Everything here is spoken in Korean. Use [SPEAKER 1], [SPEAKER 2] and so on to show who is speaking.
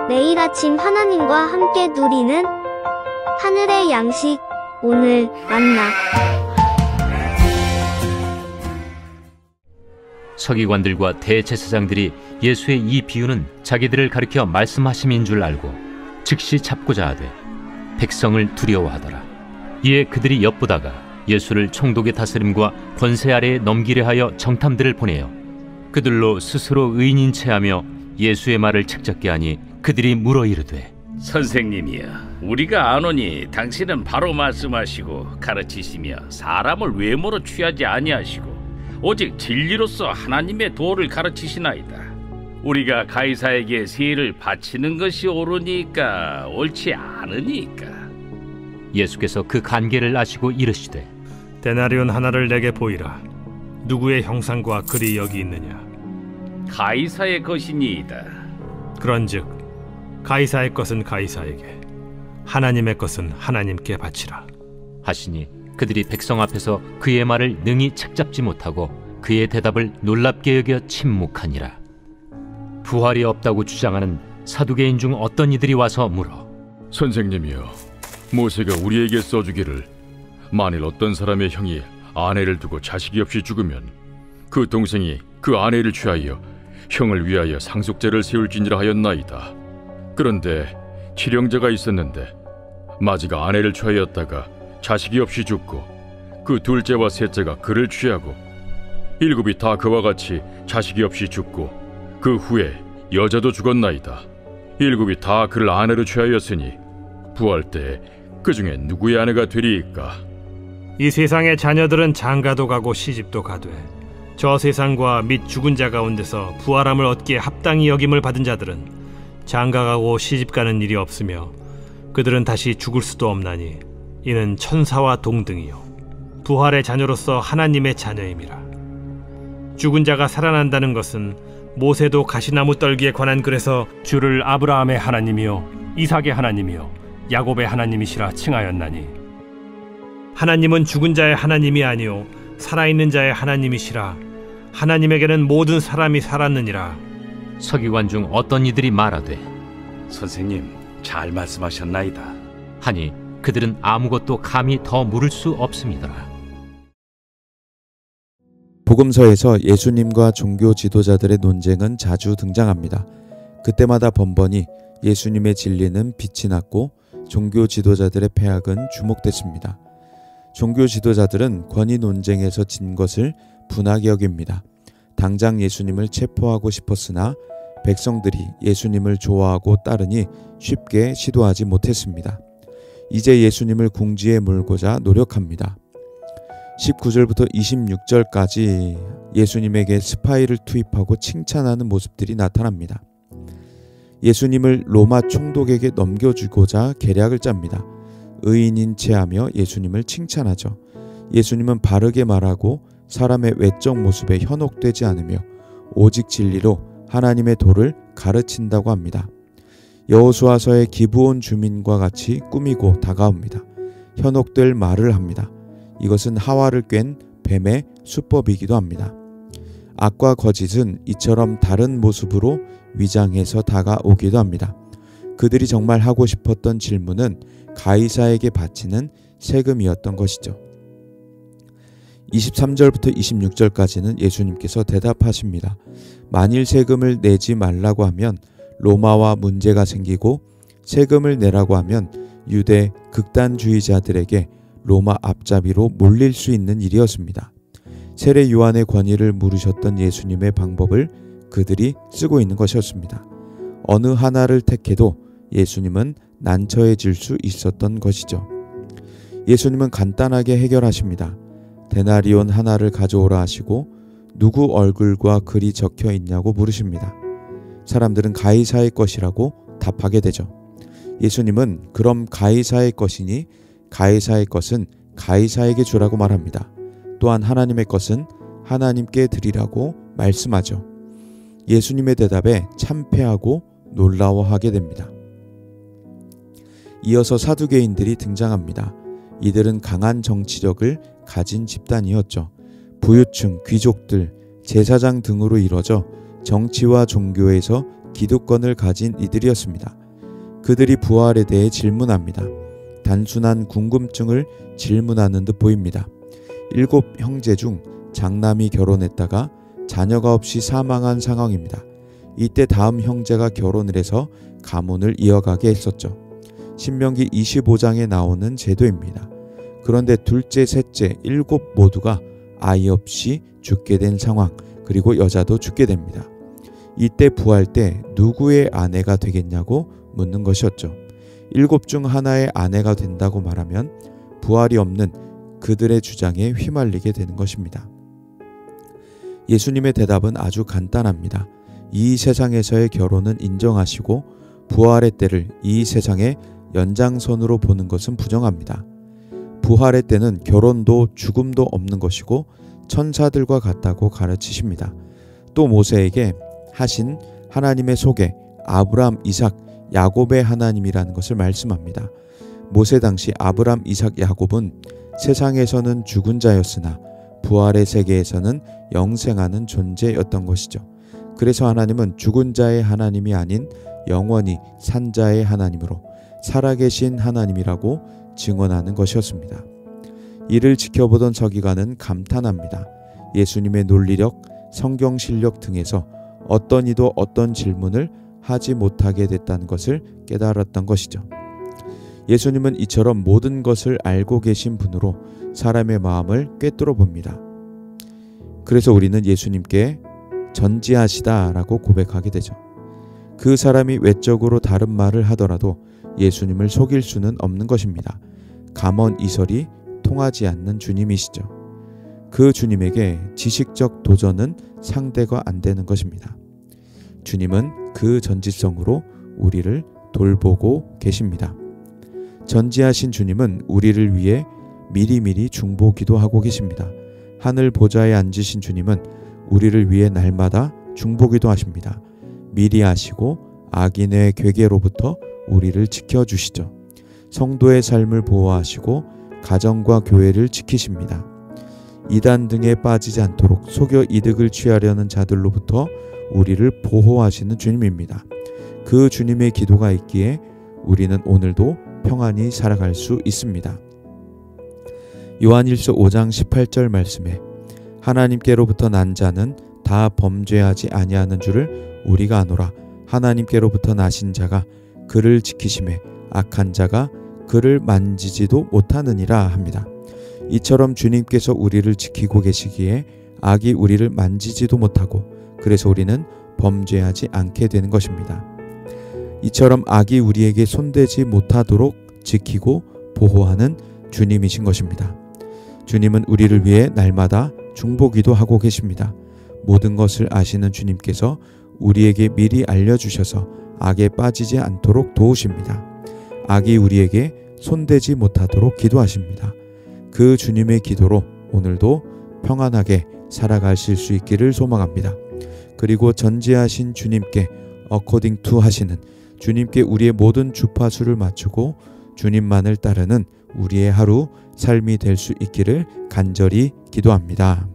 [SPEAKER 1] 매일 아침 하나님과 함께 누리는 하늘의 양식, 오늘 만나.
[SPEAKER 2] 서기관들과 대제사장들이 예수의 이 비유는 자기들을 가리켜 말씀하심인 줄 알고 즉시 잡고자 하되 백성을 두려워하더라. 이에 그들이 엿보다가 예수를 총독의 다스림과 권세 아래에 넘기려 하여 정탐들을 보내어 그들로 스스로 의인인 체하며 예수의 말을 책잡게 하니 그들이 물어 이르되,
[SPEAKER 3] 선생님이여, 우리가 아노니 당신은 바로 말씀하시고 가르치시며 사람을 외모로 취하지 아니하시고 오직 진리로서 하나님의 도를 가르치시나이다. 우리가 가이사에게 세를 바치는 것이 옳으니까 옳지 않으니까.
[SPEAKER 2] 예수께서 그 간계를 아시고 이르시되,
[SPEAKER 4] 데나리온 하나를 내게 보이라. 누구의 형상과 글이 여기 있느냐?
[SPEAKER 3] 가이사의 것이니이다.
[SPEAKER 4] 그런즉 가이사의 것은 가이사에게, 하나님의 것은 하나님께 바치라
[SPEAKER 2] 하시니 그들이 백성 앞에서 그의 말을 능히 책잡지 못하고 그의 대답을 놀랍게 여겨 침묵하니라. 부활이 없다고 주장하는 사두개인 중 어떤 이들이 와서 물어,
[SPEAKER 5] 선생님이여, 모세가 우리에게 써주기를 만일 어떤 사람의 형이 아내를 두고 자식이 없이 죽으면 그 동생이 그 아내를 취하여 형을 위하여 상속제를 세울지니라 하였나이다. 그런데 칠형제가 있었는데 마지가 아내를 취하였다가 자식이 없이 죽고 그 둘째와 셋째가 그를 취하고 일곱이 다 그와 같이 자식이 없이 죽고 그 후에 여자도 죽었나이다. 일곱이 다 그를 아내로 취하였으니 부활 때 그 중에 누구의 아내가 되리이까?
[SPEAKER 4] 이 세상의 자녀들은 장가도 가고 시집도 가되 저 세상과 및 죽은 자 가운데서 부활함을 얻기에 합당히 여김을 받은 자들은 장가가고 시집가는 일이 없으며 그들은 다시 죽을 수도 없나니 이는 천사와 동등이요 부활의 자녀로서 하나님의 자녀임이라. 죽은 자가 살아난다는 것은 모세도 가시나무 떨기에 관한 글에서 주를 아브라함의 하나님이요 이삭의 하나님이요 야곱의 하나님이시라 칭하였나니, 하나님은 죽은 자의 하나님이 아니요 살아있는 자의 하나님이시라. 하나님에게는 모든 사람이 살았느니라.
[SPEAKER 2] 서기관 중 어떤 이들이 말하되,
[SPEAKER 3] 선생님, 잘 말씀하셨나이다
[SPEAKER 2] 하니 그들은 아무것도 감히 더 물을 수 없음이더라.
[SPEAKER 6] 복음서에서 예수님과 종교 지도자들의 논쟁은 자주 등장합니다. 그때마다 번번이 예수님의 진리는 빛이 났고 종교 지도자들의 패학은 주목됐습니다. 종교 지도자들은 권위 논쟁에서 진 것을 분하게 여깁니다. 당장 예수님을 체포하고 싶었으나 백성들이 예수님을 좋아하고 따르니 쉽게 시도하지 못했습니다. 이제 예수님을 궁지에 몰고자 노력합니다. 19절부터 26절까지 예수님에게 스파이를 투입하고 칭찬하는 모습들이 나타납니다. 예수님을 로마 총독에게 넘겨주고자 계략을 짭니다. 의인인 체하며 예수님을 칭찬하죠. 예수님은 바르게 말하고 사람의 외적 모습에 현혹되지 않으며 오직 진리로 하나님의 도를 가르친다고 합니다. 여호수아서의 기브온 주민과 같이 꾸미고 다가옵니다. 현혹될 말을 합니다. 이것은 하와를 깬 뱀의 수법이기도 합니다. 악과 거짓은 이처럼 다른 모습으로 위장해서 다가오기도 합니다. 그들이 정말 하고 싶었던 질문은 가이사에게 바치는 세금이었던 것이죠. 23절부터 26절까지는 예수님께서 대답하십니다. 만일 세금을 내지 말라고 하면 로마와 문제가 생기고 세금을 내라고 하면 유대 극단주의자들에게 로마 앞잡이로 몰릴 수 있는 일이었습니다. 세례 요한의 권위를 물으셨던 예수님의 방법을 그들이 쓰고 있는 것이었습니다. 어느 하나를 택해도 예수님은 난처해질 수 있었던 것이죠. 예수님은 간단하게 해결하십니다. 데나리온 하나를 가져오라 하시고 누구 얼굴과 글이 적혀 있냐고 물으십니다. 사람들은 가이사의 것이라고 답하게 되죠. 예수님은 그럼 가이사의 것이니 가이사의 것은 가이사에게 주라고 말합니다. 또한 하나님의 것은 하나님께 드리라고 말씀하죠. 예수님의 대답에 참패하고 놀라워하게 됩니다. 이어서 사두개인들이 등장합니다. 이들은 강한 정치력을 가진 집단이었죠. 부유층, 귀족들, 제사장 등으로 이뤄져 정치와 종교에서 기득권을 가진 이들이었습니다. 그들이 부활에 대해 질문합니다. 단순한 궁금증을 질문하는 듯 보입니다. 7 형제 중 장남이 결혼했다가 자녀가 없이 사망한 상황입니다. 이때 다음 형제가 결혼을 해서 가문을 이어가게 했었죠. 신명기 25장에 나오는 제도입니다. 그런데 둘째, 셋째, 7 모두가 아이 없이 죽게 된 상황, 그리고 여자도 죽게 됩니다. 이때 부활 때 누구의 아내가 되겠냐고 묻는 것이었죠. 7 중 하나의 아내가 된다고 말하면 부활이 없는 그들의 주장에 휘말리게 되는 것입니다. 예수님의 대답은 아주 간단합니다. 이 세상에서의 결혼은 인정하시고 부활의 때를 이 세상의 연장선으로 보는 것은 부정합니다. 부활의 때는 결혼도 죽음도 없는 것이고 천사들과 같다고 가르치십니다. 또 모세에게 하신 하나님의 소개, 아브람, 이삭, 야곱의 하나님이라는 것을 말씀합니다. 모세 당시 아브람, 이삭, 야곱은 세상에서는 죽은 자였으나 부활의 세계에서는 영생하는 존재였던 것이죠. 그래서 하나님은 죽은 자의 하나님이 아닌 영원히 산 자의 하나님으로 살아계신 하나님이라고 증언하는 것이었습니다. 이를 지켜보던 서기관은 감탄합니다. 예수님의 논리력, 성경 실력 등에서 어떤 이도 어떤 질문을 하지 못하게 됐다는 것을 깨달았던 것이죠. 예수님은 이처럼 모든 것을 알고 계신 분으로 사람의 마음을 꿰뚫어 봅니다. 그래서 우리는 예수님께 전지하시다라고 고백하게 되죠. 그 사람이 외적으로 다른 말을 하더라도 예수님을 속일 수는 없는 것입니다. 감언 이설이 통하지 않는 주님이시죠. 그 주님에게 지식적 도전은 상대가 안 되는 것입니다. 주님은 그 전지성으로 우리를 돌보고 계십니다. 전지하신 주님은 우리를 위해 미리미리 중보기도 하고 계십니다. 하늘 보좌에 앉으신 주님은 우리를 위해 날마다 중보기도 하십니다. 미리 아시고 악인의 괴계로부터 우리를 지켜주시죠. 성도의 삶을 보호하시고 가정과 교회를 지키십니다. 이단 등에 빠지지 않도록 속여 이득을 취하려는 자들로부터 우리를 보호하시는 주님입니다. 그 주님의 기도가 있기에 우리는 오늘도 평안히 살아갈 수 있습니다. 요한일서 5장 18절 말씀에 하나님께로부터 난 자는 다 범죄하지 아니하는 줄을 우리가 아노라. 하나님께로부터 나신 자가 그를 지키심에 악한 자가 그를 만지지도 못하느니라 합니다. 이처럼 주님께서 우리를 지키고 계시기에 악이 우리를 만지지도 못하고 그래서 우리는 범죄하지 않게 되는 것입니다. 이처럼 악이 우리에게 손대지 못하도록 지키고 보호하는 주님이신 것입니다. 주님은 우리를 위해 날마다 중보기도 하고 계십니다. 모든 것을 아시는 주님께서 우리에게 미리 알려주셔서 악에 빠지지 않도록 도우십니다. 악이 우리에게 손대지 못하도록 기도하십니다. 그 주님의 기도로 오늘도 평안하게 살아가실 수 있기를 소망합니다. 그리고 전지하신 주님께 어코딩 투 하시는 주님께 우리의 모든 주파수를 맞추고 주님만을 따르는 우리의 하루 삶이 될 수 있기를 간절히 기도합니다.